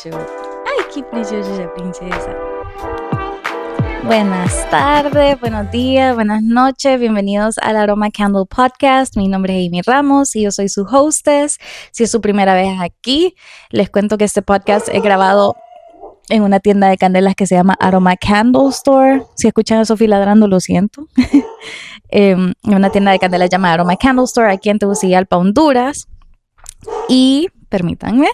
yo. Ay, qué preciosa princesa. Buenas tardes, buenos días, buenas noches. Bienvenidos al Aroma Candle Podcast. Mi nombre es Amy Ramos y yo soy su hostess. Si es su primera vez aquí, les cuento que este podcast he grabado en una tienda de candelas que se llama Aroma Candle Store. Si escuchan a Sofía ladrando, lo siento. En una tienda de candelas llamada Aroma Candle Store aquí en Tegucigalpa, Honduras. Y permítanme.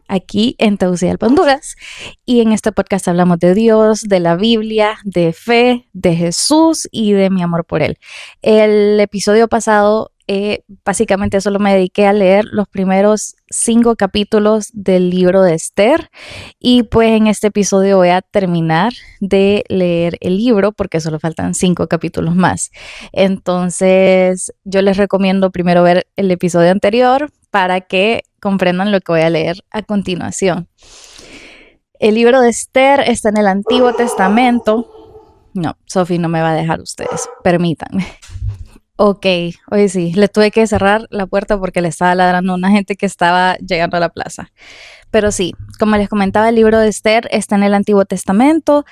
Aquí en Tegucigalpa, Honduras. Y en este podcast hablamos de Dios, de la Biblia, de fe, de Jesús y de mi amor por Él. El episodio pasado, básicamente solo me dediqué a leer los primeros 5 capítulos del libro de Esther. Y pues en este episodio voy a terminar de leer el libro porque solo faltan 5 capítulos más. Entonces yo les recomiendo primero ver el episodio anterior para que comprendan lo que voy a leer a continuación. El libro de Esther está en el Antiguo Testamento. No, Sofi no me va a dejar ustedes, permítanme. Ok, hoy sí, le tuve que cerrar la puerta porque le estaba ladrando a una gente que estaba llegando a la plaza. Pero sí, como les comentaba, el libro de Esther está en el Antiguo Testamento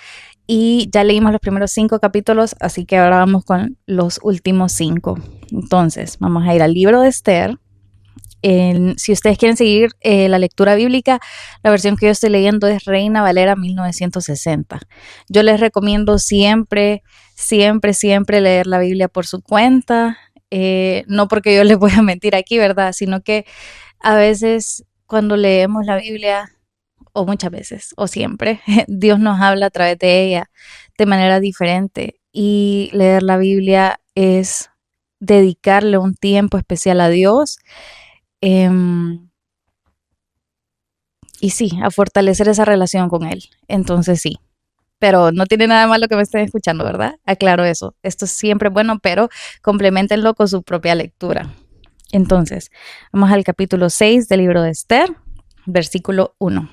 y ya leímos los primeros 5 capítulos, así que ahora vamos con los últimos 5. Entonces, vamos a ir al libro de Esther. Si ustedes quieren seguir la lectura bíblica, la versión que yo estoy leyendo es Reina Valera 1960. Yo les recomiendo siempre leer la Biblia por su cuenta, no porque yo les voy a mentir aquí, ¿verdad? Sino que a veces cuando leemos la Biblia, o muchas veces, o siempre, Dios nos habla a través de ella de manera diferente, y leer la Biblia es dedicarle un tiempo especial a Dios. Y sí, a fortalecer esa relación con Él. Entonces sí, pero no tiene nada malo que me estén escuchando, ¿verdad? Aclaro eso. Esto es siempre bueno, pero complementenlo con su propia lectura. Entonces, vamos al capítulo 6 del libro de Esther, versículo 1.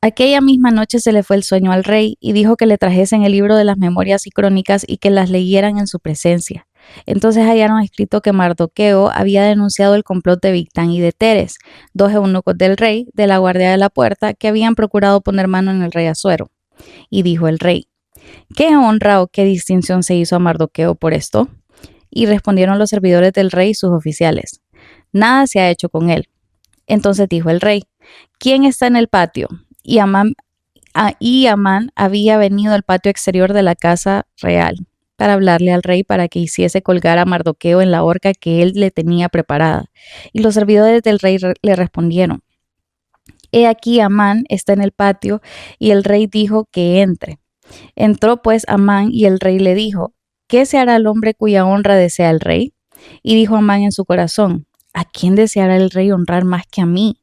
Aquella misma noche se le fue el sueño al rey y dijo que le trajesen el libro de las memorias y crónicas y que las leyeran en su presencia. Entonces hallaron escrito que Mardoqueo había denunciado el complot de Bigtán y de Teres, 2 eunucos del rey, de la guardia de la puerta, que habían procurado poner mano en el rey Asuero. Y dijo el rey: ¿qué honra o qué distinción se hizo a Mardoqueo por esto? Y respondieron los servidores del rey y sus oficiales: nada se ha hecho con él. Entonces dijo el rey: ¿quién está en el patio? Y Amán había venido al patio exterior de la casa real para hablarle al rey para que hiciese colgar a Mardoqueo en la horca que él le tenía preparada. Y los servidores del rey le respondieron: he aquí Amán está en el patio. Y el rey dijo que entre. Entró pues Amán y el rey le dijo: ¿qué se hará al hombre cuya honra desea el rey? Y dijo Amán en su corazón: ¿a quién deseará el rey honrar más que a mí?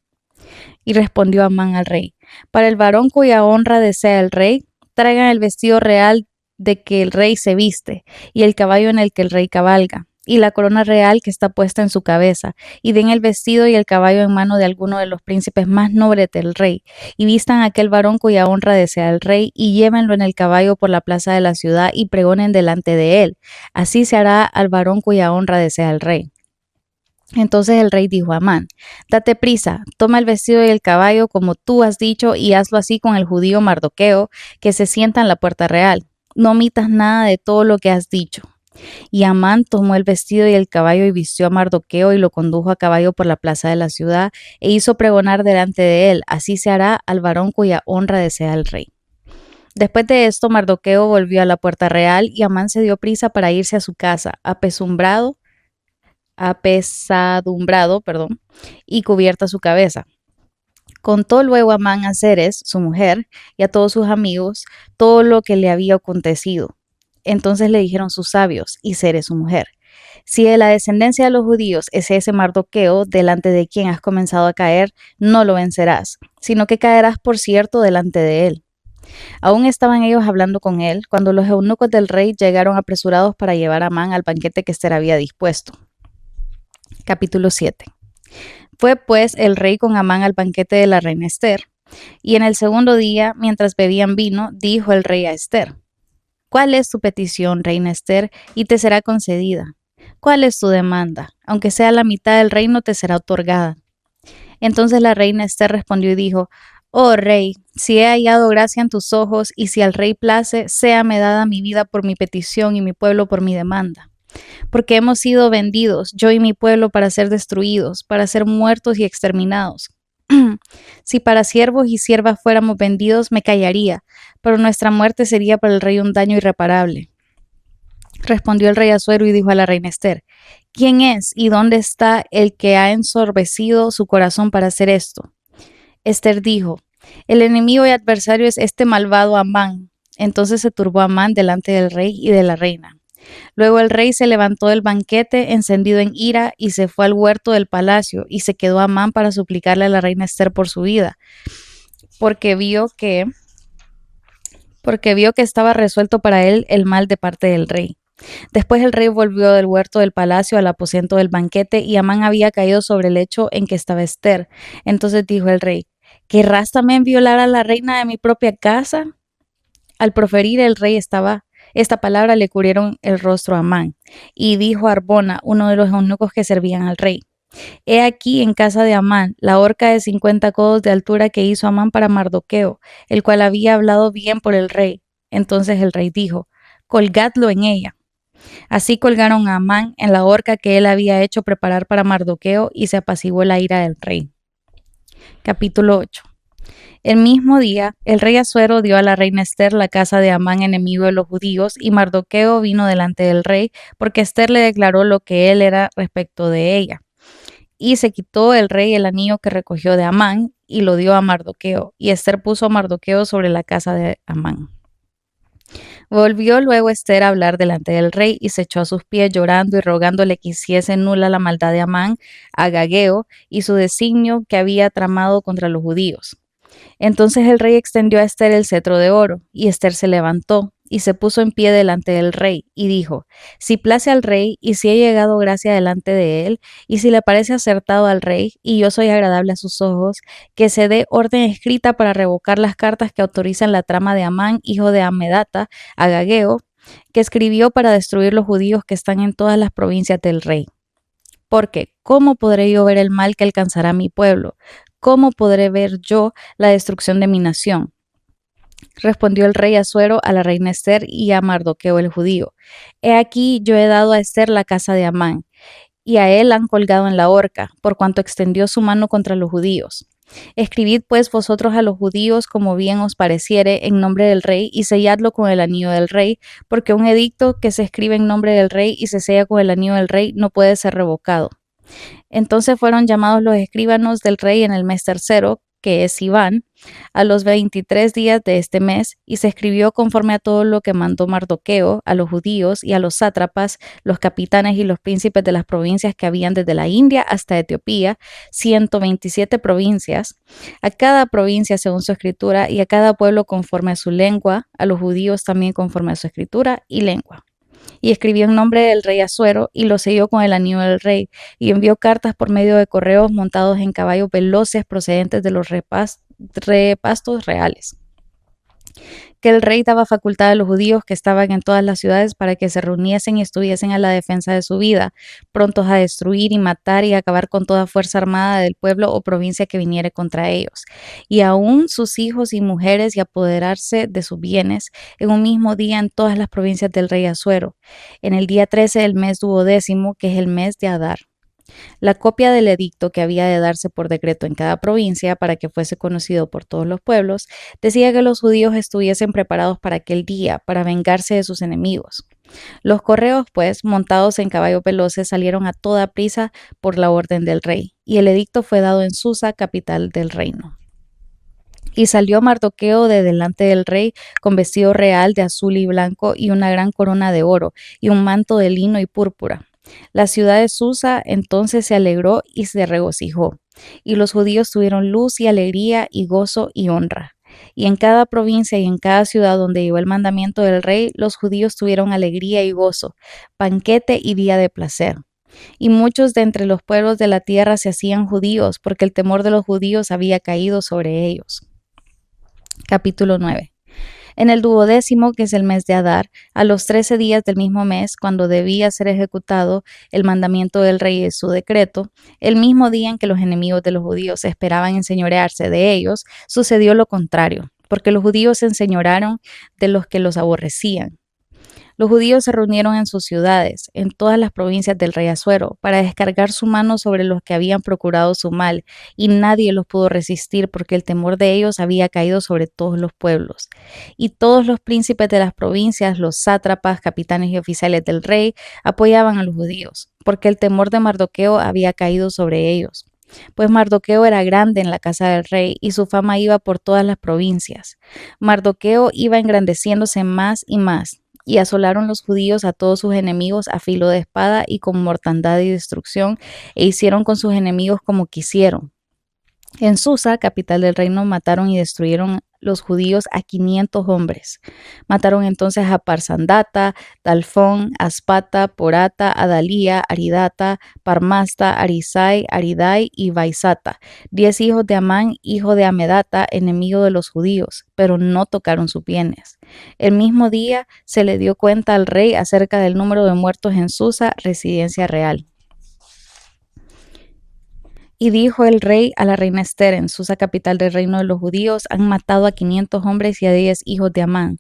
Y respondió Amán al rey: para el varón cuya honra desea el rey, traigan el vestido real de que el rey se viste, y el caballo en el que el rey cabalga, y la corona real que está puesta en su cabeza, y den el vestido y el caballo en mano de alguno de los príncipes más nobles del rey, y vistan a aquel varón cuya honra desea el rey, y llévenlo en el caballo por la plaza de la ciudad, y pregonen delante de él. Así se hará al varón cuya honra desea el rey. Entonces el rey dijo a Amán: date prisa, toma el vestido y el caballo como tú has dicho, y hazlo así con el judío Mardoqueo, que se sienta en la puerta real. No omitas nada de todo lo que has dicho. Y Amán tomó el vestido y el caballo y vistió a Mardoqueo y lo condujo a caballo por la plaza de la ciudad e hizo pregonar delante de él: así se hará al varón cuya honra desea el rey. Después de esto, Mardoqueo volvió a la puerta real y Amán se dio prisa para irse a su casa, apesadumbrado, y cubierta su cabeza. Contó luego Amán a Zeres, su mujer, y a todos sus amigos todo lo que le había acontecido. Entonces le dijeron sus sabios y Zeres, su mujer: si de la descendencia de los judíos es ese Mardoqueo, delante de quien has comenzado a caer, no lo vencerás, sino que caerás por cierto delante de él. Aún estaban ellos hablando con él, cuando los eunucos del rey llegaron apresurados para llevar a Amán al banquete que Esther había dispuesto. Capítulo 7. Fue pues el rey con Amán al banquete de la reina Esther, y en el segundo día, mientras bebían vino, dijo el rey a Esther: ¿cuál es tu petición, reina Esther? Y te será concedida. ¿Cuál es tu demanda? Aunque sea la mitad del reino, te será otorgada. Entonces la reina Esther respondió y dijo, oh rey, si he hallado gracia en tus ojos, y si al rey place, séame dada mi vida por mi petición y mi pueblo por mi demanda. Porque hemos sido vendidos, yo y mi pueblo, para ser destruidos, para ser muertos y exterminados. Si para siervos y siervas fuéramos vendidos, me callaría, pero nuestra muerte sería para el rey un daño irreparable. Respondió el rey Asuero y dijo a la reina Esther, ¿quién es y dónde está el que ha ensorbecido su corazón para hacer esto? Esther dijo, el enemigo y adversario es este malvado Amán. Entonces se turbó Amán delante del rey y de la reina. Luego el rey se levantó del banquete encendido en ira y se fue al huerto del palacio y se quedó Amán para suplicarle a la reina Esther por su vida, porque vio que estaba resuelto para él el mal de parte del rey. Después el rey volvió del huerto del palacio al aposento del banquete y Amán había caído sobre el lecho en que estaba Esther. Entonces dijo el rey, ¿querrás también violar a la reina de mi propia casa? Al proferir el rey esta palabra le cubrieron el rostro a Amán. Y dijo a Arbona, uno de los eunucos que servían al rey, he aquí en casa de Amán la horca de 50 codos de altura que hizo Amán para Mardoqueo, el cual había hablado bien por el rey. Entonces el rey dijo, colgadlo en ella. Así colgaron a Amán en la horca que él había hecho preparar para Mardoqueo y se apaciguó la ira del rey. Capítulo 8. El mismo día, el rey Asuero dio a la reina Esther la casa de Amán, enemigo de los judíos, y Mardoqueo vino delante del rey, porque Esther le declaró lo que él era respecto de ella. Y se quitó el rey el anillo que recogió de Amán y lo dio a Mardoqueo, y Esther puso a Mardoqueo sobre la casa de Amán. Volvió luego Esther a hablar delante del rey y se echó a sus pies llorando y rogándole que hiciese nula la maldad de Amán, Agageo, y su designio que había tramado contra los judíos. Entonces el rey extendió a Esther el cetro de oro, y Esther se levantó y se puso en pie delante del rey, y dijo, si place al rey, y si he llegado gracia delante de él, y si le parece acertado al rey, y yo soy agradable a sus ojos, que se dé orden escrita para revocar las cartas que autorizan la trama de Amán, hijo de Amedata, Agageo, que escribió para destruir los judíos que están en todas las provincias del rey. Porque, ¿cómo podré yo ver el mal que alcanzará a mi pueblo? ¿Cómo podré ver yo la destrucción de mi nación? Respondió el rey Asuero a la reina Esther y a Mardoqueo el judío. He aquí yo he dado a Esther la casa de Amán, y a él han colgado en la horca, por cuanto extendió su mano contra los judíos. Escribid pues vosotros a los judíos como bien os pareciere en nombre del rey, y selladlo con el anillo del rey, porque un edicto que se escribe en nombre del rey y se sella con el anillo del rey no puede ser revocado. Entonces fueron llamados los escribanos del rey en el mes tercero, que es Sivan, a los 23 días de este mes, y se escribió conforme a todo lo que mandó Mardoqueo a los judíos y a los sátrapas, los capitanes y los príncipes de las provincias que habían desde la India hasta Etiopía, 127 provincias, a cada provincia según su escritura y a cada pueblo conforme a su lengua, a los judíos también conforme a su escritura y lengua. Y escribió en nombre del rey Asuero y lo selló con el anillo del rey, y envió cartas por medio de correos montados en caballos veloces procedentes de los repastos reales. Que el rey daba facultad a los judíos que estaban en todas las ciudades para que se reuniesen y estuviesen a la defensa de su vida, prontos a destruir y matar y acabar con toda fuerza armada del pueblo o provincia que viniere contra ellos, y aún sus hijos y mujeres, y apoderarse de sus bienes en un mismo día en todas las provincias del rey Asuero, en el día 13 del mes duodécimo, que es el mes de Adar. La copia del edicto que había de darse por decreto en cada provincia para que fuese conocido por todos los pueblos, decía que los judíos estuviesen preparados para aquel día, para vengarse de sus enemigos. Los correos, pues, montados en caballos veloces, salieron a toda prisa por la orden del rey, y el edicto fue dado en Susa, capital del reino. Y salió Mardoqueo de delante del rey con vestido real de azul y blanco y una gran corona de oro y un manto de lino y púrpura. La ciudad de Susa entonces se alegró y se regocijó, y los judíos tuvieron luz y alegría y gozo y honra. Y en cada provincia y en cada ciudad donde llegó el mandamiento del rey, los judíos tuvieron alegría y gozo, banquete y día de placer. Y muchos de entre los pueblos de la tierra se hacían judíos, porque el temor de los judíos había caído sobre ellos. Capítulo 9. En el 12º, que es el mes de Adar, a los 13 días del mismo mes, cuando debía ser ejecutado el mandamiento del rey y su decreto, el mismo día en que los enemigos de los judíos esperaban enseñorearse de ellos, sucedió lo contrario, porque los judíos se enseñoraron de los que los aborrecían. Los judíos se reunieron en sus ciudades, en todas las provincias del rey Asuero, para descargar su mano sobre los que habían procurado su mal, y nadie los pudo resistir porque el temor de ellos había caído sobre todos los pueblos. Y todos los príncipes de las provincias, los sátrapas, capitanes y oficiales del rey, apoyaban a los judíos, porque el temor de Mardoqueo había caído sobre ellos. Pues Mardoqueo era grande en la casa del rey y su fama iba por todas las provincias. Mardoqueo iba engrandeciéndose más y asolaron los judíos a todos sus enemigos a filo de espada y con mortandad y destrucción, e hicieron con sus enemigos como quisieron. En Susa, capital del reino, mataron y destruyeron los judíos a 500 hombres. Mataron entonces a Parsandata, Dalfón, Aspata, Porata, Adalía, Aridata, Parmasta, Arisai, Aridai y Baisata, 10 hijos de Amán, hijo de Amedata, enemigo de los judíos, pero no tocaron sus bienes. El mismo día se le dio cuenta al rey acerca del número de muertos en Susa, residencia real. Y dijo el rey a la reina Ester: en Susa, capital del reino de los judíos, han matado a 500 hombres y a 10 hijos de Amán.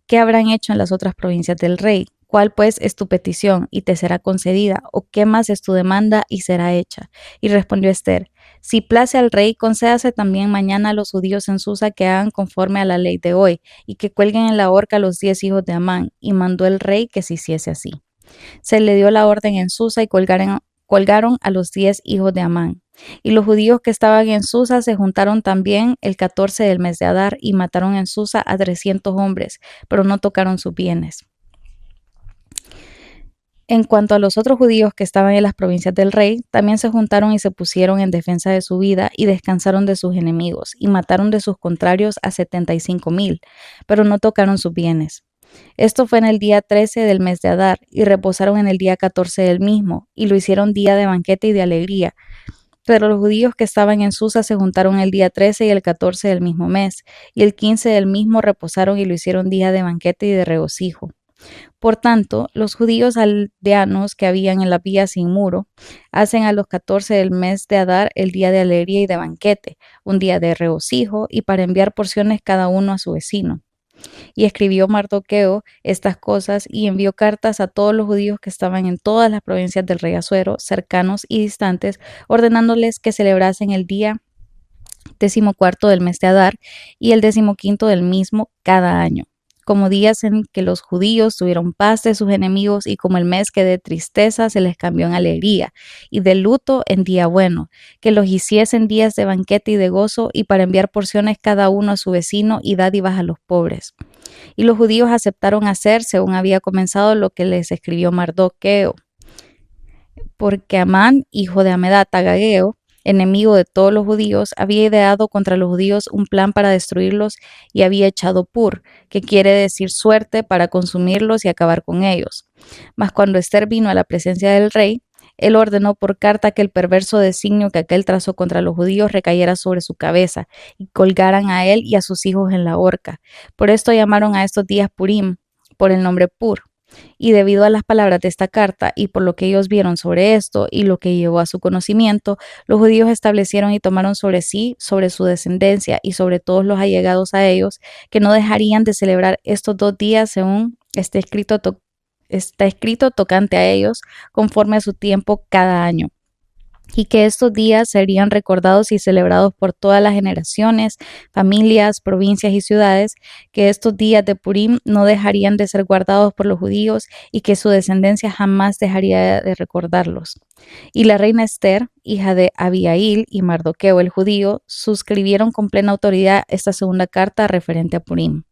¿Qué habrán hecho en las otras provincias del rey? ¿Cuál pues es tu petición y te será concedida? ¿O qué más es tu demanda y será hecha? Y respondió Ester: si place al rey, concédase también mañana a los judíos en Susa que hagan conforme a la ley de hoy y que cuelguen en la horca a los 10 hijos de Amán. Y mandó el rey que se hiciese así. Se le dio la orden en Susa y colgaron a los 10 hijos de Amán. Y los judíos que estaban en Susa se juntaron también el 14 del mes de Adar y mataron en Susa a 300 hombres, pero no tocaron sus bienes. En cuanto a los otros judíos que estaban en las provincias del rey, también se juntaron y se pusieron en defensa de su vida y descansaron de sus enemigos y mataron de sus contrarios a 75,000, pero no tocaron sus bienes. Esto fue en el día 13 del mes de Adar, y reposaron en el día 14 del mismo, y lo hicieron día de banquete y de alegría. Pero los judíos que estaban en Susa se juntaron el día 13 y el 14 del mismo mes, y el 15 del mismo reposaron y lo hicieron día de banquete y de regocijo. Por tanto, los judíos aldeanos que habían en la vía sin muro hacen a los 14 del mes de Adar el día de alegría y de banquete, un día de regocijo, y para enviar porciones cada uno a su vecino. Y escribió Mardoqueo estas cosas y envió cartas a todos los judíos que estaban en todas las provincias del rey Asuero, cercanos y distantes, ordenándoles que celebrasen el día 14º del mes de Adar y el 15º del mismo cada año, como días en que los judíos tuvieron paz de sus enemigos, y como el mes que de tristeza se les cambió en alegría, y de luto en día bueno, que los hiciesen días de banquete y de gozo, y para enviar porciones cada uno a su vecino y dádivas a los pobres. Y los judíos aceptaron hacer según había comenzado lo que les escribió Mardoqueo, porque Amán, hijo de Amedata Agageo, enemigo de todos los judíos, había ideado contra los judíos un plan para destruirlos y había echado pur, que quiere decir suerte, para consumirlos y acabar con ellos. Mas cuando Ester vino a la presencia del rey, él ordenó por carta que el perverso designio que aquel trazó contra los judíos recayera sobre su cabeza, y colgaran a él y a sus hijos en la horca. Por esto llamaron a estos días Purim, por el nombre Pur. Y debido a las palabras de esta carta y por lo que ellos vieron sobre esto y lo que llevó a su conocimiento, los judíos establecieron y tomaron sobre sí, sobre su descendencia y sobre todos los allegados a ellos, que no dejarían de celebrar estos 2 días según está escrito tocante a ellos, conforme a su tiempo cada año, y que estos días serían recordados y celebrados por todas las generaciones, familias, provincias y ciudades, que estos días de Purim no dejarían de ser guardados por los judíos y que su descendencia jamás dejaría de recordarlos. Y la reina Ester, hija de Abihail, y Mardoqueo el judío, suscribieron con plena autoridad esta segunda carta referente a Purim.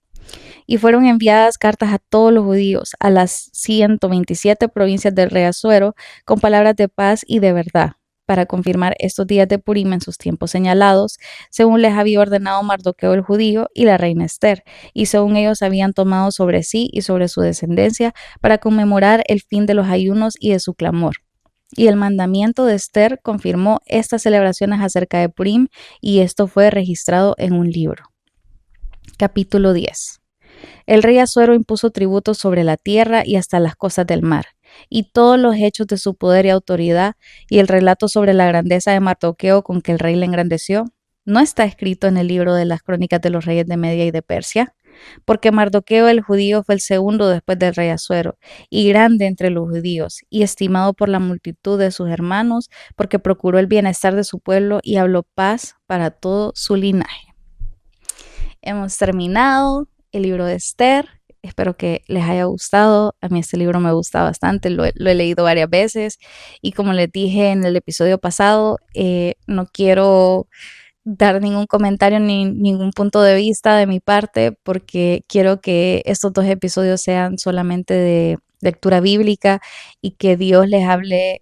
Y fueron enviadas cartas a todos los judíos, a las 127 provincias del rey Asuero, con palabras de paz y de verdad, para confirmar estos días de Purim en sus tiempos señalados, según les había ordenado Mardoqueo el judío y la reina Ester, y según ellos habían tomado sobre sí y sobre su descendencia, para conmemorar el fin de los ayunos y de su clamor. Y el mandamiento de Ester confirmó estas celebraciones acerca de Purim, y esto fue registrado en un libro. Capítulo 10. El rey Asuero impuso tributos sobre la tierra y hasta las cosas del mar, y todos los hechos de su poder y autoridad, y el relato sobre la grandeza de Mardoqueo con que el rey le engrandeció, no está escrito en el libro de las crónicas de los reyes de Media y de Persia, porque Mardoqueo el judío fue el segundo después del rey Asuero, y grande entre los judíos, y estimado por la multitud de sus hermanos, porque procuró el bienestar de su pueblo y habló paz para todo su linaje. Hemos terminado el libro de Esther. Espero que les haya gustado. A mí este libro me gusta bastante, lo he leído varias veces y como les dije en el episodio pasado, no quiero dar ningún comentario ni ningún punto de vista de mi parte porque quiero que estos 2 episodios sean solamente de lectura bíblica y que Dios les hable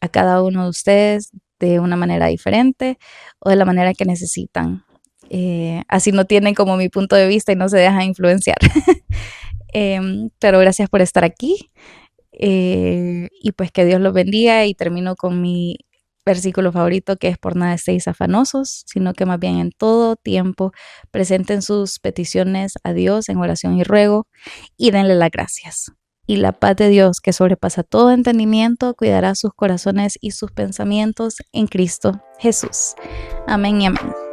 a cada uno de ustedes de una manera diferente o de la manera que necesitan. Así no tienen como mi punto de vista y no se dejan influenciar. Pero gracias por estar aquí y pues que Dios los bendiga y termino con mi versículo favorito que es: por nada estéis afanosos, sino que más bien en todo tiempo presenten sus peticiones a Dios en oración y ruego y denle las gracias. Y la paz de Dios, que sobrepasa todo entendimiento, cuidará sus corazones y sus pensamientos en Cristo Jesús. Amén y amén.